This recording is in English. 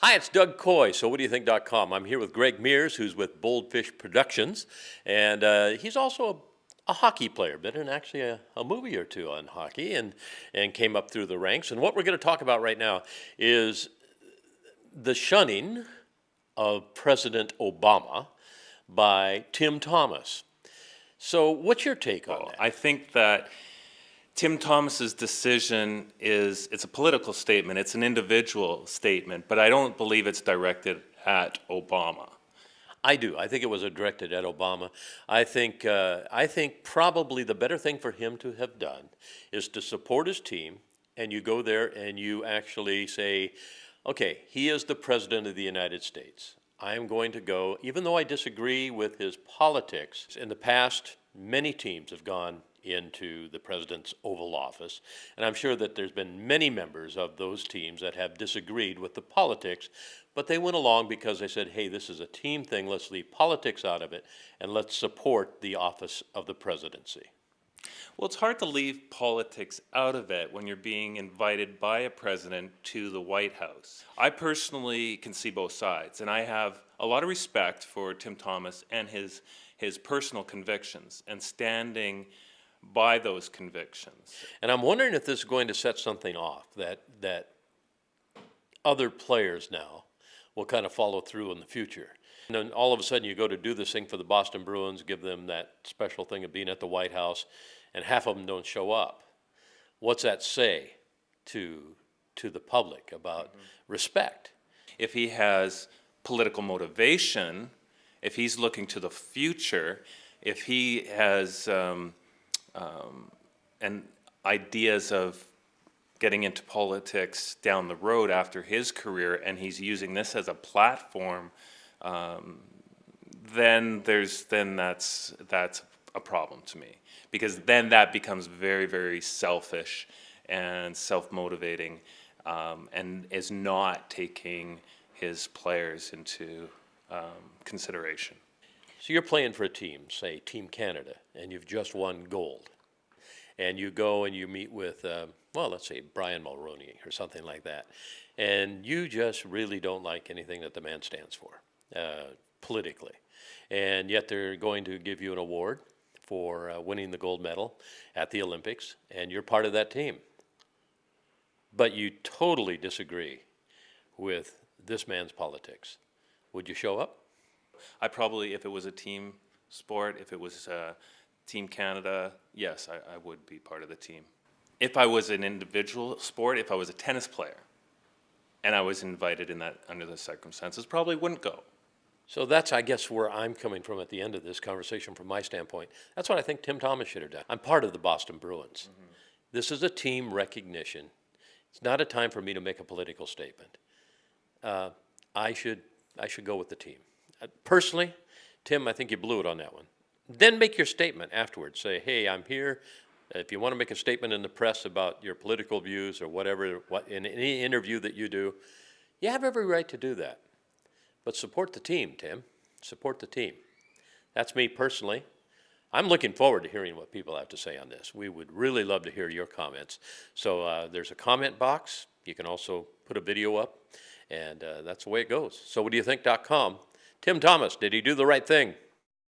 Hi, it's Doug Coy, so what do you think.com. I'm here with Greg Mears, who's with Boldfish Productions, and he's also a hockey player, been in actually a movie or two on hockey and came up through the ranks. And what we're going to talk about right now is the shunning of President Obama by Tim Thomas. So what's your take on that? I think that Tim Thomas's decision it's a political statement, it's an individual statement, but I don't believe it's directed at Obama. I do. I think it was directed at Obama. I think probably the better thing for him to have done is to support his team, and you go there and you actually say, okay, he is the President of the United States. I am going to go, even though I disagree with his politics. In the past, many teams have gone into the president's Oval Office, and I'm sure that there's been many members of those teams that have disagreed with the politics, but they went along because they said, hey, this is a team thing, let's leave politics out of it, and let's support the office of the presidency. Well, it's hard to leave politics out of it when you're being invited by a president to the White House. I personally can see both sides, and I have a lot of respect for Tim Thomas and his personal convictions and standing by those convictions. And I'm wondering if this is going to set something off that other players now will kind of follow through in the future. And then all of a sudden you go to do this thing for the Boston Bruins, give them that special thing of being at the White House, and half of them don't show up. What's that say to the public about respect? If he has political motivation, if he's looking to the future, if he has and ideas of getting into politics down the road after his career, and he's using this as a platform, then that's a problem to me, because then that becomes very, very selfish and self-motivating, and is not taking his players into consideration. So you're playing for a team, say Team Canada, and you've just won gold. And you go and you meet with, well, let's say Brian Mulroney or something like that. And you just really don't like anything that the man stands for politically. And yet they're going to give you an award for winning the gold medal at the Olympics, and you're part of that team. But you totally disagree with this man's politics. Would you show up? I probably, if it was a team sport, if it was Team Canada, yes, I would be part of the team. If I was an individual sport, if I was a tennis player, and I was invited in that under the circumstances, probably wouldn't go. So that's, I guess, where I'm coming from at the end of this conversation from my standpoint. That's what I think Tim Thomas should have done. I'm part of the Boston Bruins. This is a team recognition. It's not a time for me to make a political statement. I should go with the team. Personally, Tim, I think you blew it on that one. Then make your statement afterwards. Say, hey, I'm here. If you want to make a statement in the press about your political views or whatever, in any interview that you do, you have every right to do that. But support the team, Tim. Support the team. That's me personally. I'm looking forward to hearing what people have to say on this. We would really love to hear your comments. So there's a comment box. You can also put a video up, and that's the way it goes. So what do you think.com. Tim Thomas, did he do the right thing?